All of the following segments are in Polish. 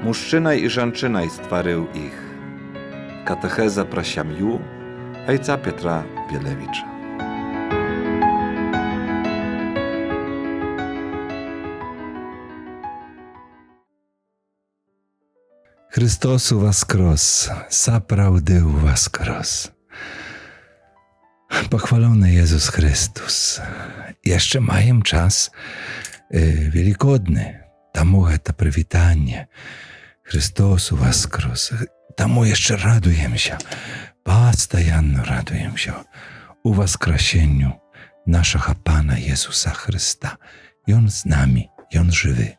Mужчинай і жанчынай стварыў іх. Катэхеза пра сям'ю айца Петра Білевіча. Христос уваскрос, сапраўды уваскрос. Пахвалony Jezus Chrystus. Jeszcze маем час великодны. Таму гэта прывітанне. Христос уваскрос. Таму яшчэ радуемся. Пастаянно радуемся уваскрасенню нашага Пана Jezusa Христа. Ён з намі, Ён жывы.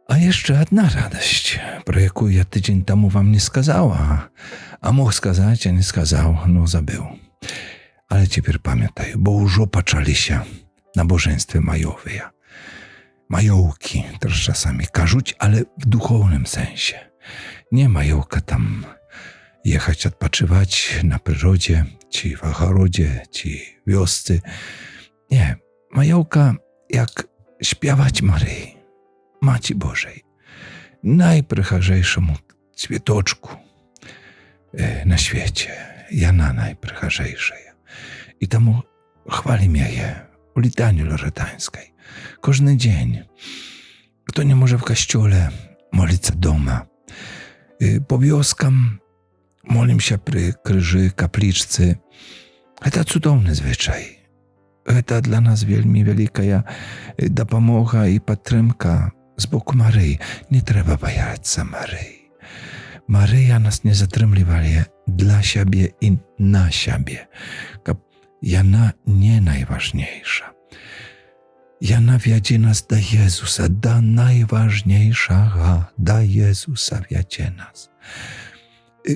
А яшчэ адна радасць, про якую я тыдзень таму вам не сказаў, а мог сказаць, а не сказаў, но забыў. Але цяпер памятаю, бо ўжо пачаліся набожэнствы маёвыя. Маёўкі, też czasami кажуць, ale w duchownym sensie. Nie majołka tam jechać odpoczywać na przyrodzie, czy w ogrodzie, czy w wiosce. Nie, majołka jak śpiewać Maryi, Maci Bożej, najprycharzejszemu cwietoczku na świecie, Jana najprycharzejsza. I temu chwali mnie je u litanii loretańskiej. Każdy dzień. Kto nie może w kościele, modlić się doma. Po wioskam molim się przy krzyży, kapliczce. To cudowny zwyczaj. To dla nas wielmi wielka dopomoga i podtrzymka z boku Maryi. Nie trzeba bać się Maryi. Maryja nas nie zatrzymywała dla siebie i na siebie. Jana nie najważniejsza. Jana wiedzie nas do Jezusa, do najważniejszego, do Jezusa wiedzie nas.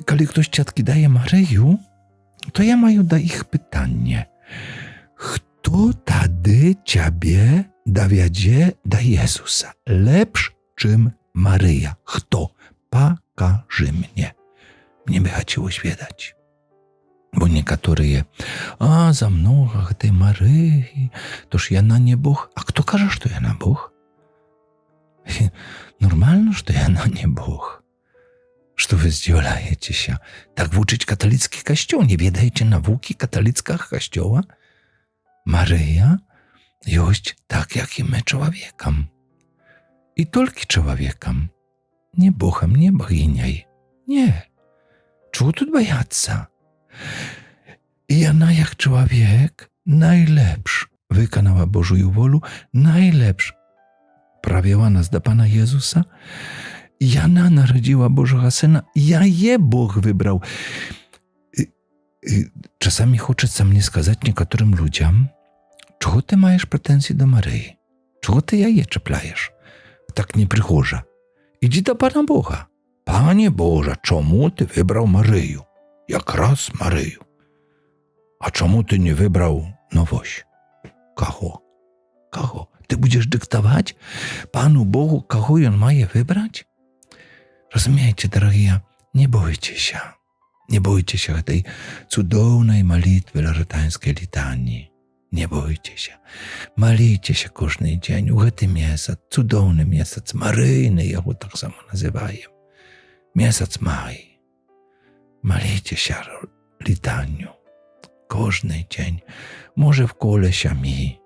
Kiedy ktoś ciatki daje Maryju, to ja mają do ich pytanie. Kto tady ciebie dowiedzie do Jezusa? Lepsz czym Maryja? Kto? Pokaży mnie. Mnie by chciało wiedać. Bo niektórzy za mną tej Maryi, toż Jana nie Bóg. A kto każe, że Jana Bóg? Normalno, że Jana nie Bóg. Że wy zdziwiajecie się. Tak wuczyć katolicki kościół, nie wiedajcie nauki katolickiego kościoła? Maryja jest tak, jak i my człowiekom. I tylko człowiekom. Nie Bogiem, nie boginiej. Nie. Czego tu boяться? I Jana jak człowiek najlepszy wykonała Bożą wolę, najlepszy prawiła nas do Pana Jezusa. Jana narodziła Bożego Syna, ja je Bóg wybrał. Czasami хочеться mnie skazać niektórym ludziom, czego ty masz pretensje do Maryi? Czego ty jaje czeplajesz? Tak nie przychorza. Idź do Pana Boga. Panie Boże, czemu ty wybrał Maryju? Jak raz Maryju. A czemu ty nie wybrał nowość? Kogo? Kogo? Ty będziesz dyktować Panu Bogu, kogo on ma je wybrać? Rozumiecie, drogie, nie bójcie się. Nie bójcie się tej cudownej modlitwy loretańskiej litanii. Nie bójcie się. Malicie się każdy dzień. U ten miesiąc, cudowny miesiąc, maryjny, ja go tak samo nazywaję. Miesiąc maj. Malicie się litaniu. Każdy dzień. Może w kole siami,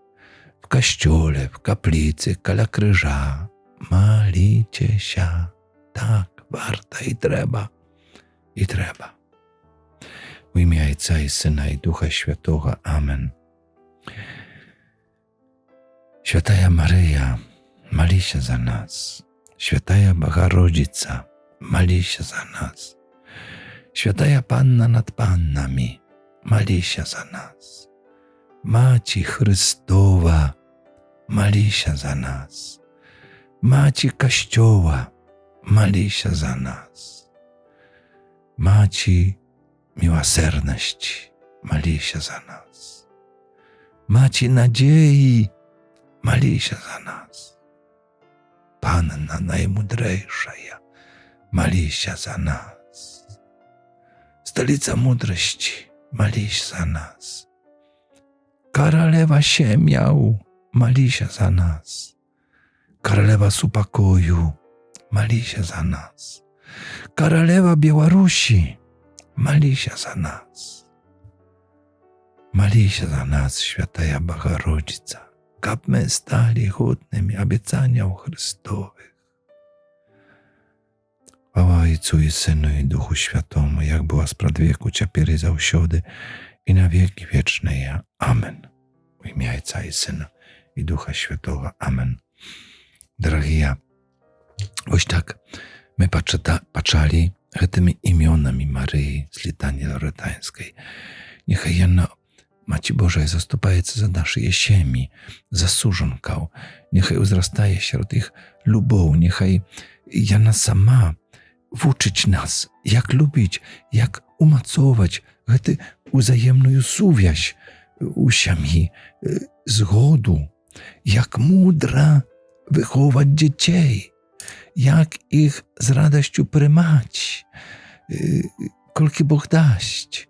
w kościole, w kaplicy, koło krzyża. Malicie się. Tak, warto i trzeba. I trzeba. W imię Ojca i Syna i Ducha Świętego. Amen. Święta Maryja, mali się za nas. Święta Bogorodzica, mali się za nas. Święta Panna nad Pannami, mali się za nas. Maci Chrystowa, mali się za nas. Maci Kościoła, mali się za nas. Maci miłosierności, mali się za nas. Maci nadziei, mali się za nas. Panna najmądrzejsza, mali się za nas. Stolica mądrości, mali się za nas. Królowa Siemiał, mali się za nas. Królowa Supokoju, молися за нас. Королева Білорусі, молися за нас. Молися за нас, Святая Богородиця, каб ми стали годними обіцянняў Христових. Слава Отцу і Сину і Духу Святому, як була спрадвеку, цяпер і заўсёды, і на веки вечные. Амен. У ім'я Отця і Сина і Духа Святого. Амен. Дорогія, ось так ми пачалі гэтымі імёнамі Марыі з літані лоретанської. Нехай яна, Маці Божая, заступаецца за нашыя сям'і, за сужанкаў. Нехай узрастае сярод іх любоў. Нехай яна сама вучыць нас, як любіць, як умацоўваць гэту узаемную сувязь у сям'і, згоду, як мудра выхоўваць дзяцей, як іх з радасцю прымаць, колькі Бог дасць.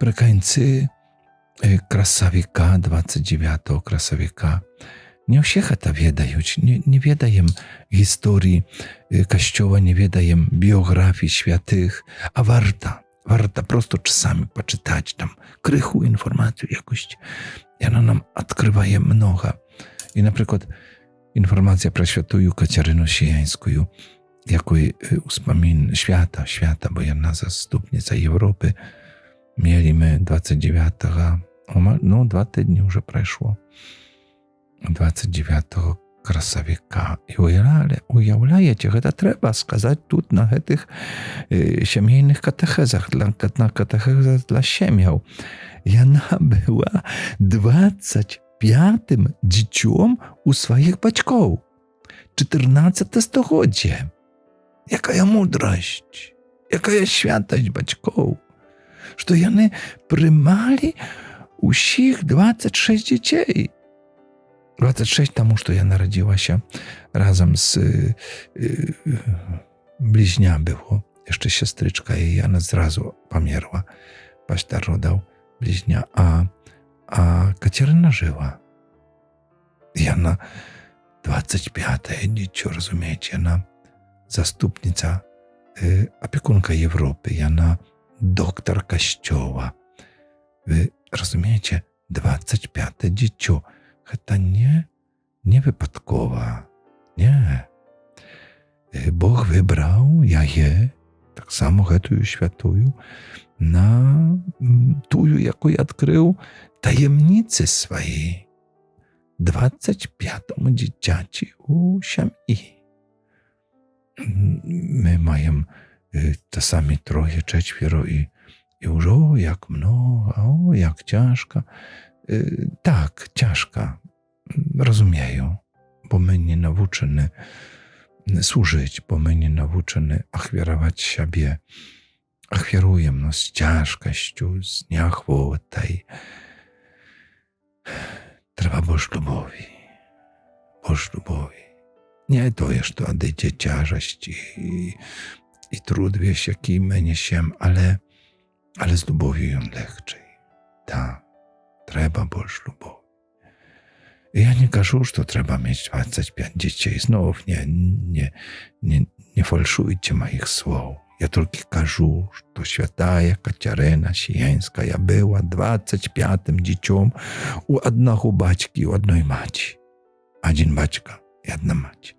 Прыканцы красавіка, 29 красавіка, не ўсе гэта ведаюць, не ведаем гісторыі Касцёла, не ведаем біографій святых, а варта просто часамі пачытаць там крыху інфармацыю якусь. Яна нам адкрывае многа. І, напрыклад, інфармацыя пра святую Кацярыну Сіянскую, якой успамін свята, бо яна заступніца Європи. Мелі ми 29-го, 2 тижні вже пройшло, 29-го красавіка. І уявляєте, гэта трэба сказаць тут на гэтых сямейных катэхезах, на катэхезах для сем'яў. Яна была 25-м дзіцём у сваіх бацькоў. 14 стагоддзе. Якая мудрасць, якая святасць бацькоў, што яны прымалі усіх 26 дзяцей. 26 таму, што я нарадзілася разам з блізня было. Яшчэ сястрычка, і яна зразу памерла пасля родаў блізня. А Кацярына жыла. Яна 25-е дзіцё, разумееце, яна заступніца, апекунка Європи, яна доктор Касцёла. Вы разумееце, 25-е дзіцё. Гэта не выпадкова. Не. Бог выбраў яе, таксама гэтую святую, на тую, якой адкрыў таемніцы свае. 25-му дзіцяці у сям'і. My mają czasami trochę, czworo i już jak mnogo, jak ciężko. Tak, ciężko. Rozumieją, bo my nie nauczeni służyć, bo my nie nauczeni achwierować siebie. Achwierujemy z ciężkością, z nieachwoтой. Trzeba Boż lubowi. Boż lubowi. Nie to jest, to odejdzie ciężkość i trud, wiesz, jaki my niesiemy, ale z lubowią ją lегчej. Tak, trzeba Boż lubowi. Ja nie кажу, że trzeba mieć 25 dzieci. Znów nie falszujcie moich słów. Ja tylko кажу, że święta Kaciaryna Sijańska była 25 dzieciom u jednego baćki, u jednej maci. Один baćka, jedna mać.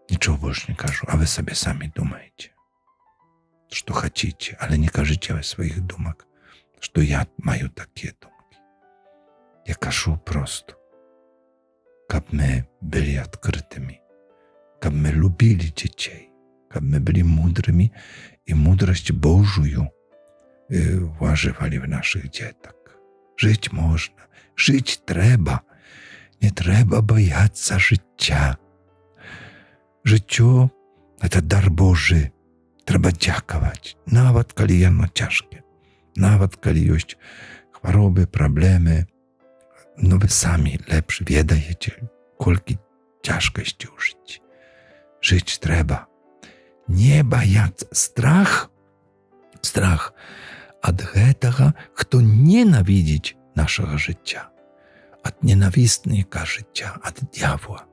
Ничего больше не кажу, а вы себе сами думаете, что хотите, але не кажите вы своих думок, что я маю такие думки. Я кажу просто, как мы были открытыми, как мы любили детей, как мы были мудрыми и мудрость Божию вложивали в наших деток. Жить можно, жить треба, не треба бояться життя. Жыццё – это дар Божы. Трэба дзякаваць, нават калі яно цяжкае, нават калі ёсць хваробы, праблемы. Но вы самі лепш ведаеце, колькі цяжкасці ў жыцці. Жыць трэба. Не баяцца. Страх ад гэтага, хто ненавідзіць нашага жыцця, ад ненавісніка жыцця, ад д'явола.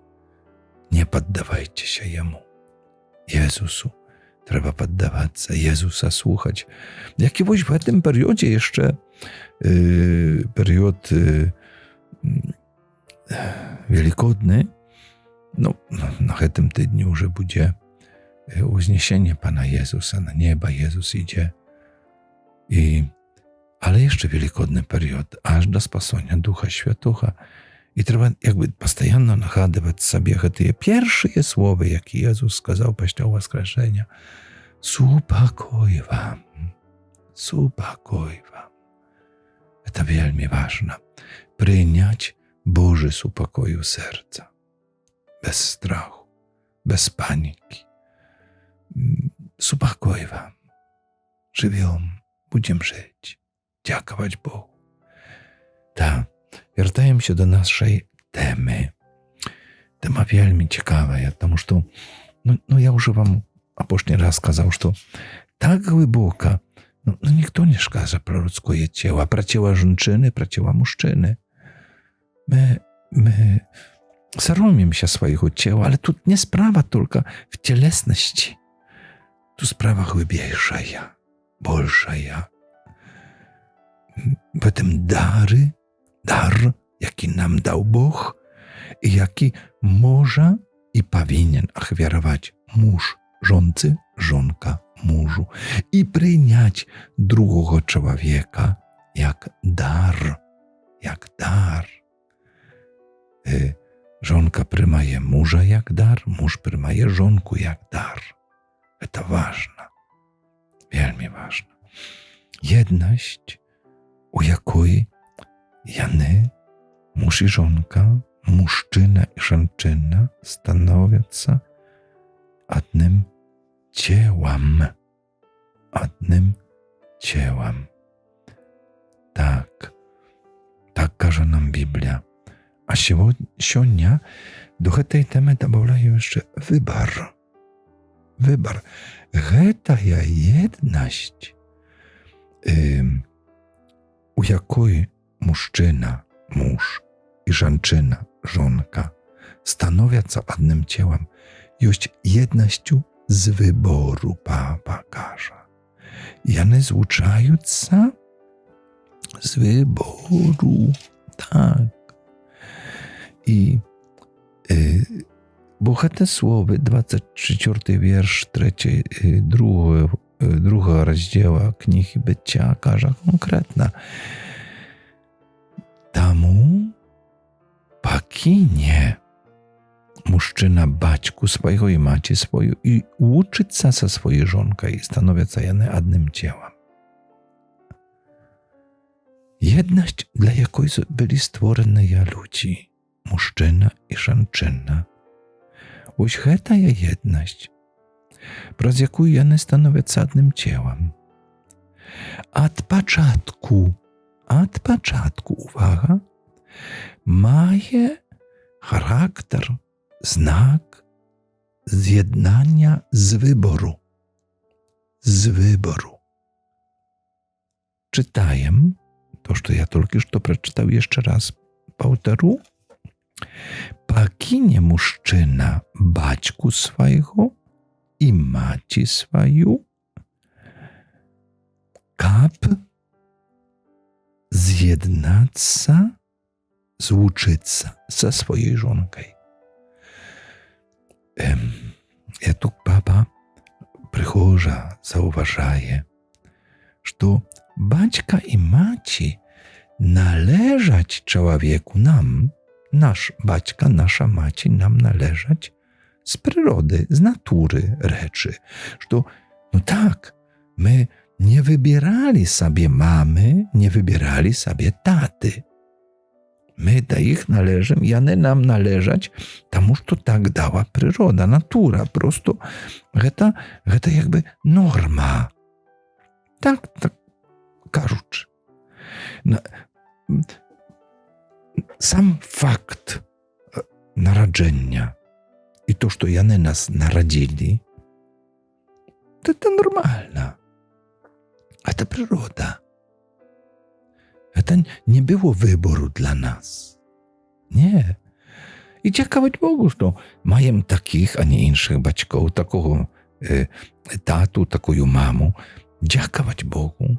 nie poddawajcie się Jemu. Jezusu trzeba poddawać się, Jezusa słuchać. Jakiegoś w tym periodzie jeszcze, period wielkodny, na tym tydniu już będzie uzniesienie Pana Jezusa na nieba, Jezus idzie. Ale jeszcze wielkodny period, aż do spasonia Ducha Świętego. I trzeba jakby poстоянно nagadywać sobie te pierwsze słowa, jakie Jezus сказал после воскрешения. Supokój wam, supokój wam. To wielmi ważne. Przyjąć Boży supokój serca. Bez strachu, bez paniki. Supokój wam. Żywią, będziemy żyć. Dziękować Bogu. Tak. Wracamy się do naszej temy. Tema wielmi ciekawa, потому что, я уже вам опошний раз сказал, что так глибоко, ніхто не скаже про людське тіло, а про тіло жінки, про тіло мужчини. My соромимся swojego ciała, ale tu nie sprawa tylko w cielesności. Tu sprawa głębsza, большая. W tym dar, jaki nam dał Bóg i jaki może i powinien achwierować mąż żonce, żonka mężu i przyjąć drugiego człowieka jak dar. Żonka przyjmuje męża jak dar, mąż przyjmuje żonku jak dar. To ważne, wielmi ważne. Jedność, u jakiej jany, mąż i żonka, mężczyzna i żonczyna stanowią się jednym ciałem. Tak każe nam Biblia. A сегодня do tej temy dodaję jeszcze wybór. Eta jedność, u jakiej mężczyzna, mąż i żonczyna, żonka stanowią się jednym ciałem, jest jednością z wyboru, Papa każe. I one złączają się z wyboru, tak. I bo te słowy, 24 wiersz, 2 rozdziału Księgi Bycia każe konkretna. Tamu pakinie mężczyzna baćku swojego i maci swoją i uczyć się ze swojej żonką i stanowią się jednym ciałem. Jedność, dla jakiej byli stworzone ludzi, mężczyzna i żonczyna. Ось гэта jedność, przez jaką one stanowią się jednym ciałem. Od początku, uwaga, maje charakter, znak zjednania z wyboru. Czytajem to, co ja tylko co przeczytał jeszcze raz, powtórzę. Pakinie mężczyzna baćku swojego i maci swoją, kap zjednać się, złączyć się ze swojej żonką. Ja tu, Papa, przychodza, zauważaję, że baćka i maci należać człowieku nam, nasz baćka, nasza maci nam należać z przyrody, z natury rzeczy. Że tak, my nie wybierali sobie mamy, nie wybierali sobie taty. My do ich należymy i one nam należać, тому że tak dała przyroda, natura. Prosto to jakby norma. Tak кажучи. Sam fakt narodzenia i to, że one nas narodzili, to normalne. A to przyroda. To nie było wyboru dla nas. Nie. І дякувати Богу, що маємо таких, а не інших батьків, такого тату, такую маму. Дякувати Богу,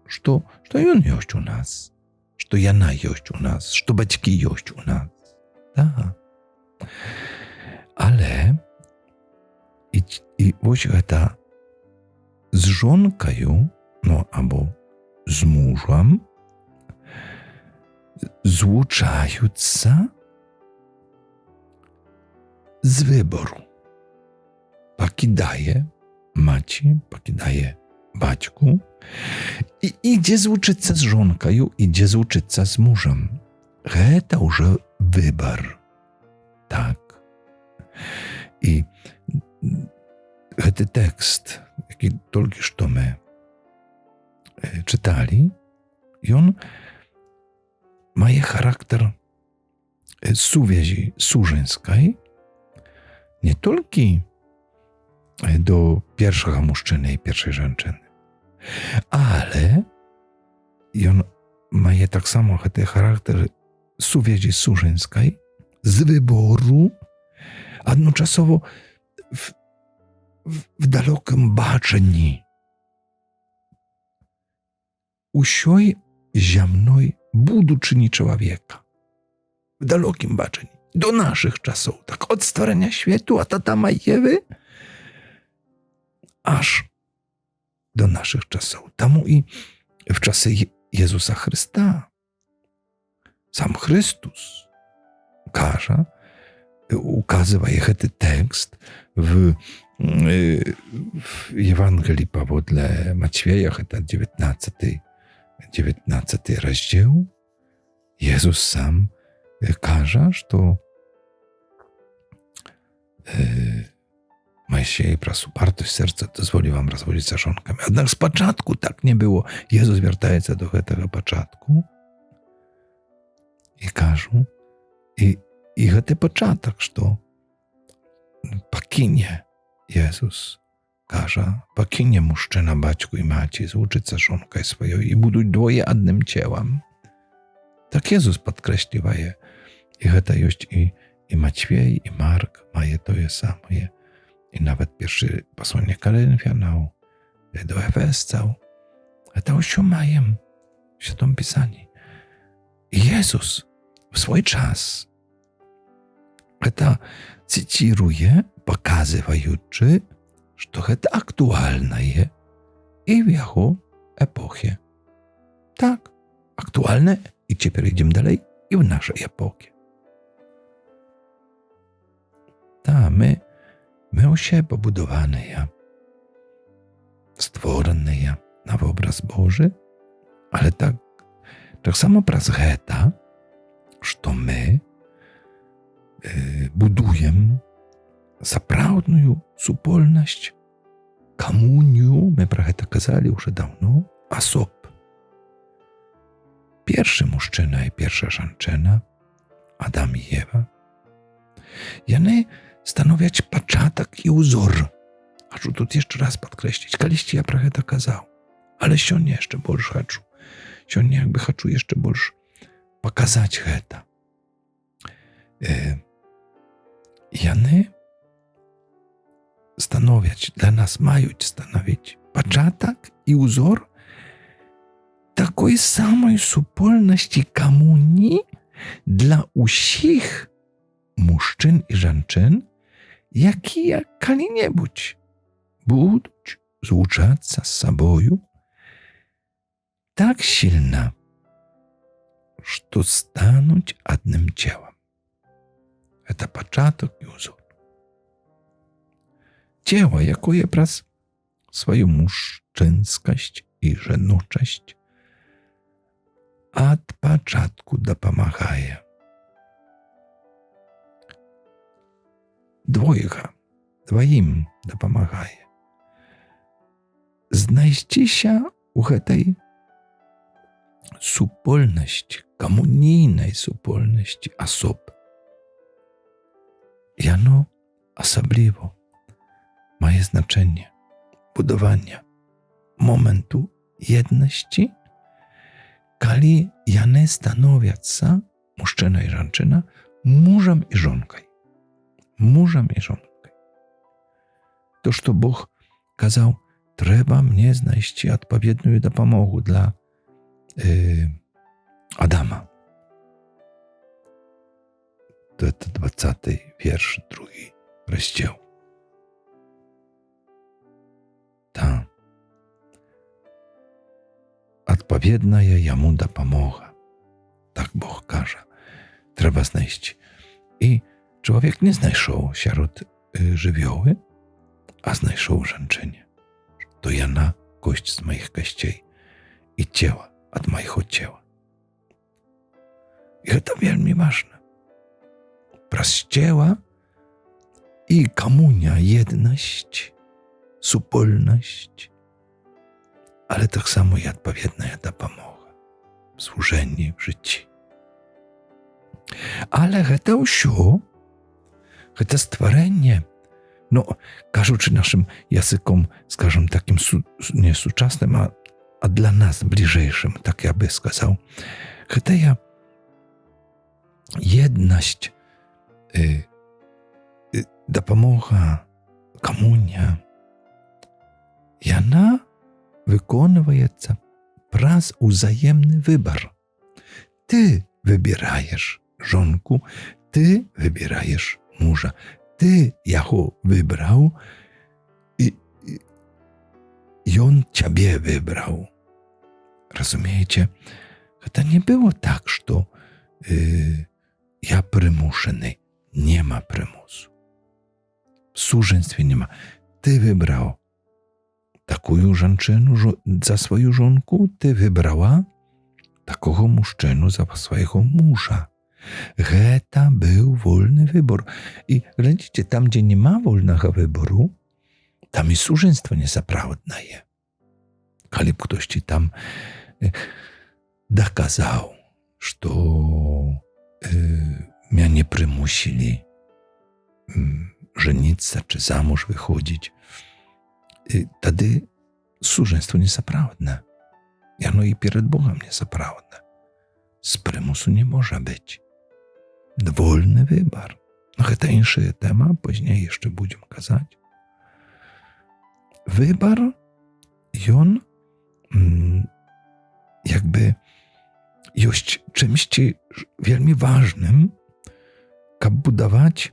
що Він є у нас, що яна є у нас, що батьки є у нас. Так. Але і ось гэта з жонкою, ну, або з мужем злучаються з вибору. Покидає маці, покидає батьку і іде злучиться з жонкою, іде злучиться з мужем. Гэта уже выбор. Так. І гэты тэкст, які толькі што мы чыталі, ён мае характар сувязі сужэнскай не толькі до першага мужчыны і першай жанчыны, але ён мае таксама гэты характар сувязі сужэнскай з выбору адначасова в далёкім бачанні усёй зямной будучыні чалавека. В далёкім бачанні. До нашых часоў. Так, od stworzenia światu, od Adama i Ewy, aż do naszych czasów. Tamu i w czasy Jezusa Chrysta sam Chrystus ukazywa ten tekst w Ewangelii powodle Macieja, to 19 rozdział. Jezus sam każe, że Mojsieje prasu upartość serca dozwoli wam rozwodzić za żonkami. Jednak z początku tak nie było. Jezus zwraca się do tego początku i każe, i ten początek, że pokinie Jezus każe, pokinie mężczyzna baćku i maci, złuczyć za żonkę swoją i buduj dwoje jednym ciałem. Tak Jezus podkreśliwa je. I to jest i Maciej, i Mark mają to samo. I nawet pierwszy posłanie Koryntianom do Efesców. To już mają w Świętym Pisaniu. I Jezus w swój czas to cytuje, pokazujący, że to aktualne jest i w jego epochie. Tak, aktualne i teraz idziemy dalej i w naszej epoce. Tak, my usie pobudowane, stworzone na obraz Boży, ale tak samo przez to, że my budujemy zaprawdną supolność, komunię, my про to kazali już dawno, osób. Pierwszy mężczyzna i pierwsza żonczyna, Adam i Ewa, one stanowiać początek i wzór. Chcę tu jeszcze raz podkreślić, kiedyś ja trochę to kazał, ale сегодня jeszcze больше chcę. Сегодня jakby chcę jeszcze больше pokazać to. One stanowiać, dla nas mają stanowić początek i wzór takiej samej supolności komunii dla wszystkich mężczyzn i żonczyn, jaki kali-niebudź будут złuczаться z sobą tak silna, że staną jednym ciałem. To początek i wzór. Ciało, jakie przez swoją mężczyzność i żenuczość od początku dopomagaje. Dwoim dopomagaje. Znajdzie się u tej supolności, komunijnej supolności osób. I ono osobliwo ma znaczenie budowania momentu jedności, kiedy one stanowią się, mężczyzna i żonczyna, мужем и жонкой. Мужем и жонкой. То, что Бог казał, треба мне знайсці адпаведную дапамогу для Адама. То это 20 верш, 2 раздел. Та адпаведная яму дапамога. Так Бог каже. Треба знайсці. І чоловік не знайшов сярод жывёлы, а знайшоў жанчыне. То яна кость з маіх касцей і цела ад майго цела. І гэта вельмі важна. Праз цела і камуня, еднасць, супольнасць, але таксама і адпаведная дапамога, служэнне в жыцці. Але гэта ўсё, гэта стварэнне, кажучы нашым языком, скажем, таким не сучасным, а для нас бліжэйшым, так я бы сказаў, гэтая еднасць, дапамога, камуня, яна выконваецца праз узаемны выбар. Ты выбираеш жонку, ты выбираеш мужа. Ты яго выбраў, і ён цябе выбраў. Разумееце, гэта не было так, што я прымушаны. Нема прымусу. В сужэнстве нема. Ты выбраў такую жанчыну за сваю жонку, ты выбрала такога мужчыну за свайго мужа. Гэта быў вольны выбор. І глядзіце, там, дзе няма вольнага выбору, там і сужэнства несапраўднае. Калі б хтосьці там даказаў, што мяне прымусілі жаніцца ці замуж выходзіць, тады сужэнства несапраўдна. Яно і перад Богам несапраўдна. З прымусу не можа быць. Вольны выбар. Гэта іншая тэма, пазней яшчэ будзем казаць. Выбар, ён ёсць чымсьці вельмі важным, каб будаваць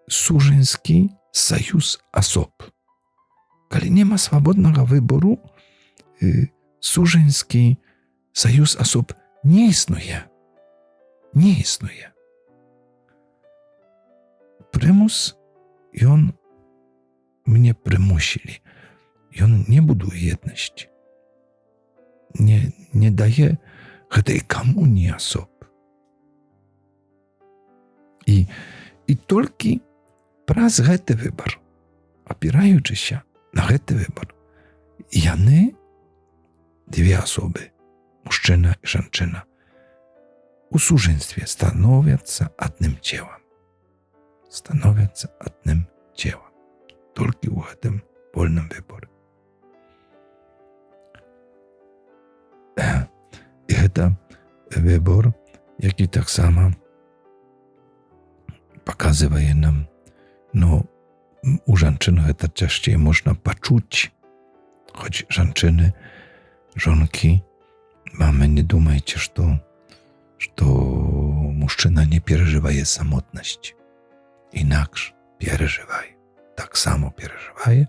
сужэнскі саюз асоб. Калі нема свабоднага выбору, сужэнскі саюз асоб не існуе. Не існуе. Прымус, ён мне прымусілі. Ён не будуе еднасці. Не дае гэтай камуніі асоб. І толькі праз гэты выбар, апіраючыся на гэты выбар, яны, две асобы, мужчына і жанчына, у сужэнстве становяцца адным целам. Становяцца адным целам. Толькі ў гэтым вольным выборы. І гэта выбор, які таксама паказвае нам, у жанчын гэта часцей можна пачуць, хоць жанчыны, жонкі, мамы, не думайце, што мужчына не перажывае самотнасць. Інакш перажывае. Так само перажывае,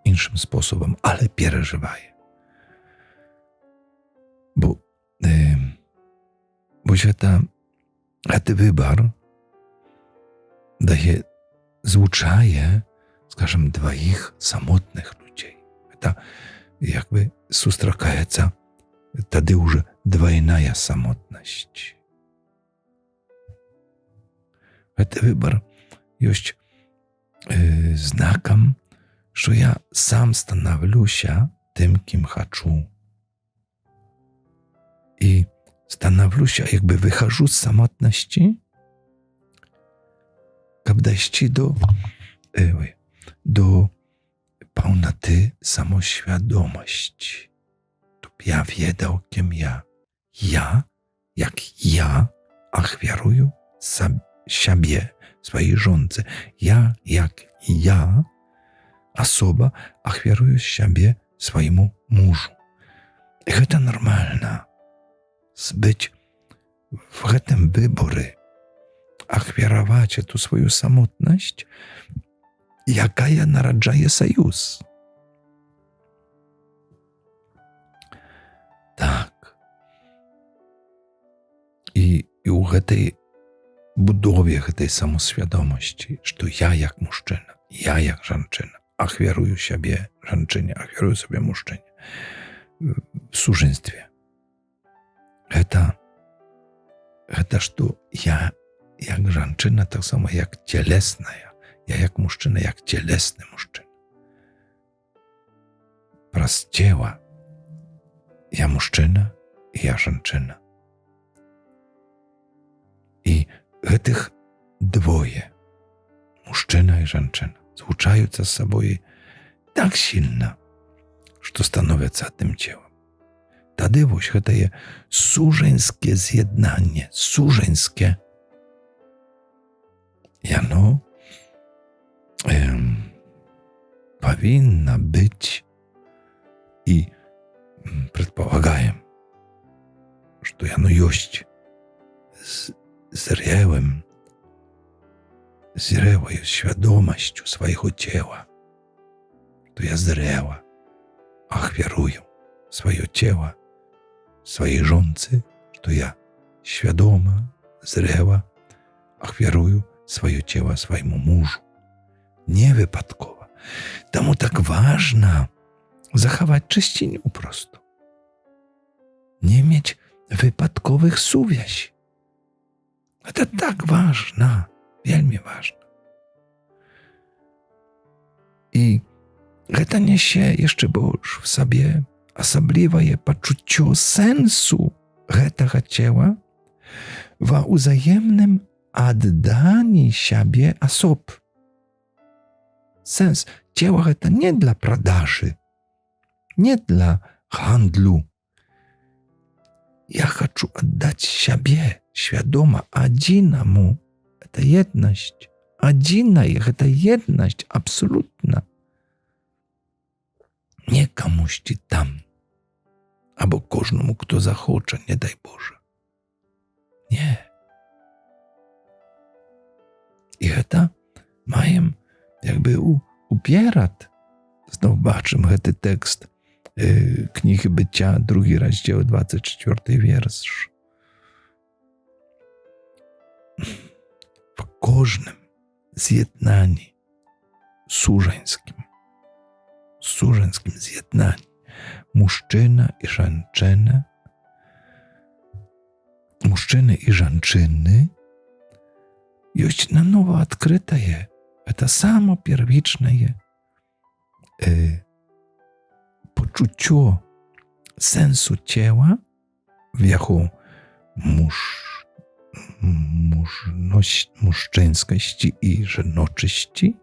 іншым способам, але перажывае. Бо гэты выбар злучае, скажем, дваіх самотных людзей. Гэта сустракаецца тады ўжо двайная самотнасць. Гэты выбар ёсць знакам, што я сам станаўлюся тым, кім хачу. І станаўлюся, выхажу з самотнасці, каб дайсці до паўнаты самосвядомасці. Каб я ведаў, кім я. Я, як я ахвярую siebie, swojej żonce. Ja, jak ja, osoba, ахвярую siebie swojemu mężu. I to normalne. Być w tym wybory, ахвяровать tę swoją samotność, jaka narodzaje союз. Tak. I u tej budowie tej samoświadomości, że ja jak mężczyzna, ja jak żonczyna, ахвяруję siebie żonczynie, ахвяруję sobie mężczyźnie w służeństwie. Это что я jak żonczyna, tak samo jak cielesna ja jak mężczyzna, jak cielesny mężczyzna. Przez ciała ja mężczyzna i ja żonczyna. I tych dwoje, mężczyzna i żonczyna, złączające z sobą tak silno, że stanowią tym ciałem. Wtedy właśnie to jest służeńskie zjednanie, służeńskie. Jano powinna być i предполагаем, что jano jest zrałą świadomością swojego ciała, to ja zrała, ахвяruję swoje ciała, swojej żonce, że ja świadoma, zrała, ахвяruję swoje ciała swojemu mężu. Nie wypadkowo. Temu tak ważne zachować czyścinię po prostu. Nie mieć wypadkowych suwiazi. To tak ważne, wielmi ważne. I to niesie jeszcze w sobie особливое почуcie sensu tego ciała w wzajemnym oddaniu siebie osób. Sens ciała to nie dla sprzedaży, nie dla handlu. Ja chcę oddać siebie świadoma jednemu. To jedność. Одина ich to jedność absolutna. Nie komuś tam, albo każdemu, kto zachocze, nie daj Boże. Nie. I to mają jakby upierać. Znowu baczymy ten tekst Knihy Bycia, 2 rozdział, 24 wiersz. W każdym zjednaniu służeńskim zjednaniu mężczyzna i żonczyna, mężczyzny i żonczyny jest na nowo odkryte to samo pierwotne poczucie sensu ciała w jaką mężczyńskości i żenoczyści,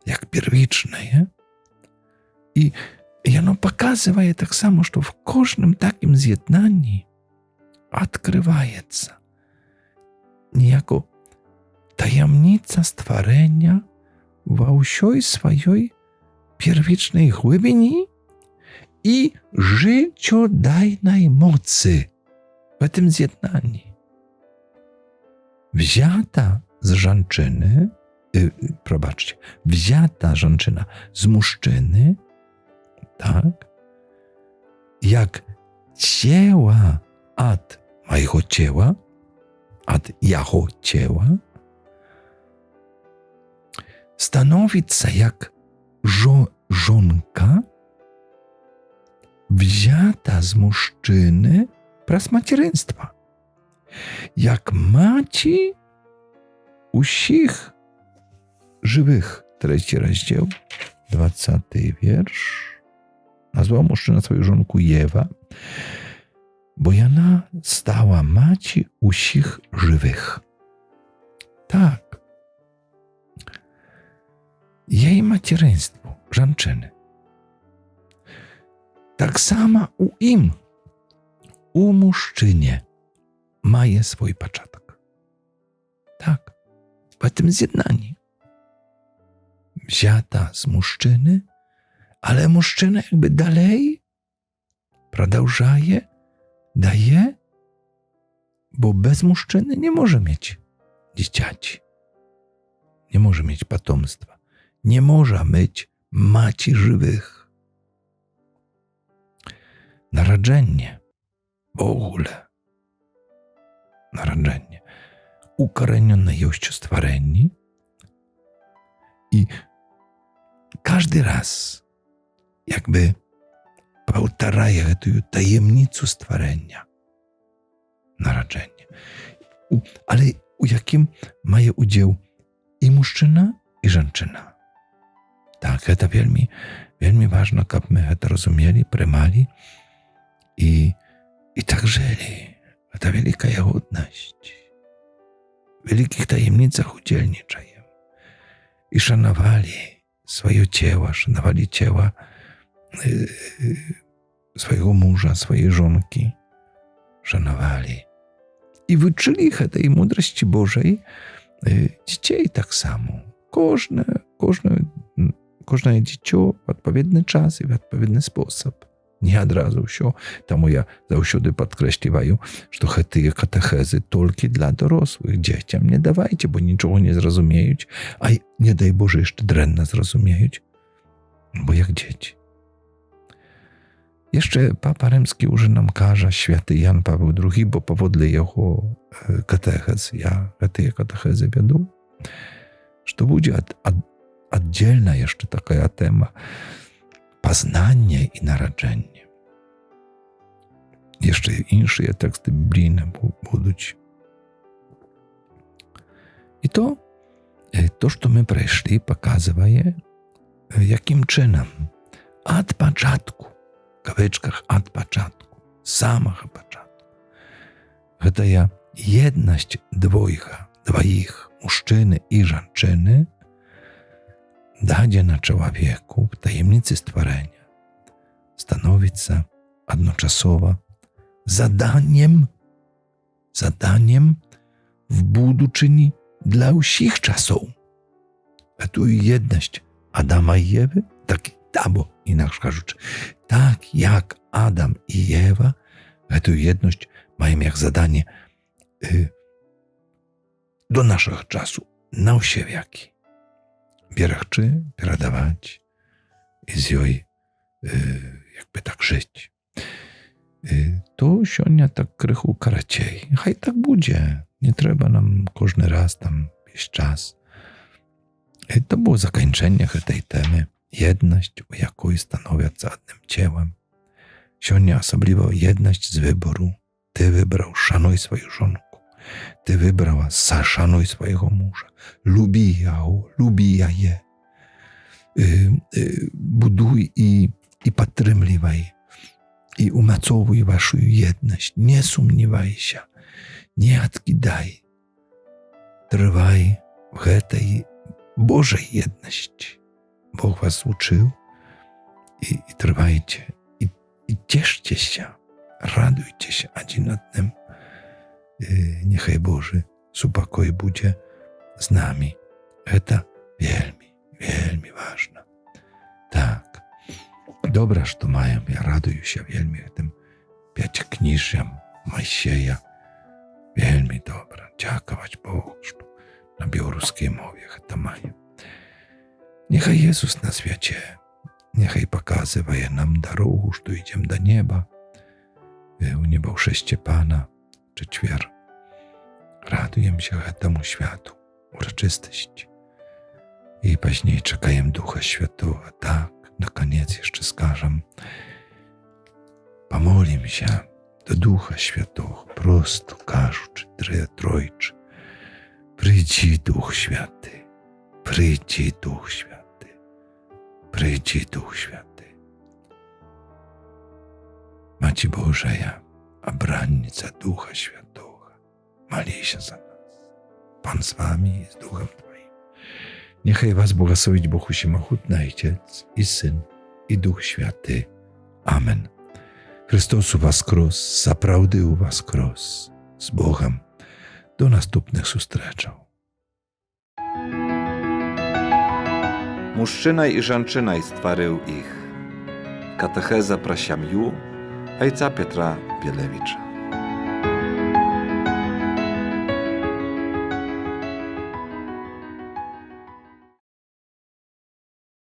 jak pierwotne. I ono pokazuje tak samo, że w każdym takim zjednaniu odkrywaється niejako tajemnica stworzenia w всей swojej pierwotnej głębi i życiodajnej mocy w tym zjednaniu. Wzięta z żonczyny, wzięta żonczyna z mężczyzny, tak, jak ciała od mojego ciała, od jego ciała, stanowić jak żonka wzięta z mężczyzny przez macierzyństwa. Jak maci wszystkich żywych. 3 rozdział, 20 wiersz. Nazwał mężczyzna swoją żonkę Ewa, bo ona stała maci wszystkich żywych. Tak. Jej macierzyństwo, żonczyny. Tak samo u mężczynie ma swój początek. w tym zjednani. Wzięta z muszczyny, ale muszczyna jakby dalej продолжає, daje, bo bez muszczyny nie może mieć dzieciaci. Nie może mieć potomstwa. Nie może mieć maci żywych. Narodzenie, w ogóle, narodzenie, ukorenione jest w stworzeniu i każdy raz jakby powtarza tę tajemnicę stworzenia, narodzenie. Ale u jakim mają udział i mężczyzna, i żonczyna. Tak, to wielmi, wielmi ważne, abyśmy to rozumieli, prymali i tak żyli. To wielka jagodność. W wielkich tajemnicach udzielniczają. I szanowali swoje ciała, szanowali ciała swojego męża, swojej żonki. Szanowali. I wyczyli ich tej mądrości Bożej dzieci tak samo. Każde dziecko w odpowiedni czas i w odpowiedni sposób. Nie od razu się. Тому ja zawsze podkreślam, że te katechezy tylko dla dorosłych. Dzieciom nie dawajcie, bo niczego nie zrozumieją, a nie daj Boże jeszcze drenne zrozumieją, bo jak dzieci. Jeszcze Papa Rzymski już nam każe, święty Jan Paweł II, bo powodle jego katechez, ja te katechezy wiadomo, że to będzie oddzielna jeszcze taka tema, poznanie i narodzenie. Jeszcze inne teksty biblijne będą. I to, co my przeszli, pokazuje, jakim czynem od początku, w kawyczkach od początku, samego początku, to ja jedność dwoich, mężczyzny i żonczyny, daje na człowieku w tajemnicy stworzenia stanowić jednoczasowo zadaniem w buduczyni dla wszystkich czasów. A tu jedność Adama i Ewy, albo inaczej rzecz, tak jak Adam i Ewa, tę jedność mają jak zadanie do naszych czasów, na usiewiaki. Bierachczy, передавать i z jej jakby tak żyć. To sionia tak krychu karaciej. Haj tak będzie. Nie trzeba nam każdy raz tam wieść czas. To było zakończenie tej temy. Jedność, jaką stanowią jednym ciałem. Sionia osobliwa jedność z wyboru. Ty wybrał, szanuj swoją żonkę. Ty wybrała, zaszanuj swojego męża. Lubi ja je. Buduj i podtrzymywaj i umacowuj waszą jedność. Nie sumniewaj się, nie odkidaj. Trwaj w tej Bożej jedności. Bóg was uczył i trwajcie i cieszcie się, radujcie się один одним. Niechaj Boży supokoj będzie z nami. To wielmi, wielmi ważne. Tak. Dobra, że to mają. Ja raduję się wielmi tym pięciokniżjam Mojsieja. Wielmi dobra. Dziękować Bogu, że na białoruskiej mowie to mają. Niechaj Jezus na świecie, niechaj pokazuje nam drogę, że idziemy do nieba. U nieba uszczęście Pana, czy ćwier. Raduję się temu światu, uroczystość. I później czekaję Ducha Świętego. Tak, na koniec jeszcze skażę. Pomolimy się do Ducha Świętego, prosto każdy, trojczy. Przyjdź Duch Święty, przyjdź Duch Święty, przyjdź Duch Święty. Macie Bożeja, obrannica Ducha Świętego, mali się za nas. Pan z wami i z Duchem Twoim. Niechaj was błogosławić Bóg Wszechmogutny, Ojciec i Syn i Duch Święty. Amen. Chrystus u was kros, zaprawdy u was kros. Z Bogiem. Do następnych zустрічей. Mужчинай і жанчынай стварыў іх. Катэхеза пра сям'ю айца Петра Белевіча.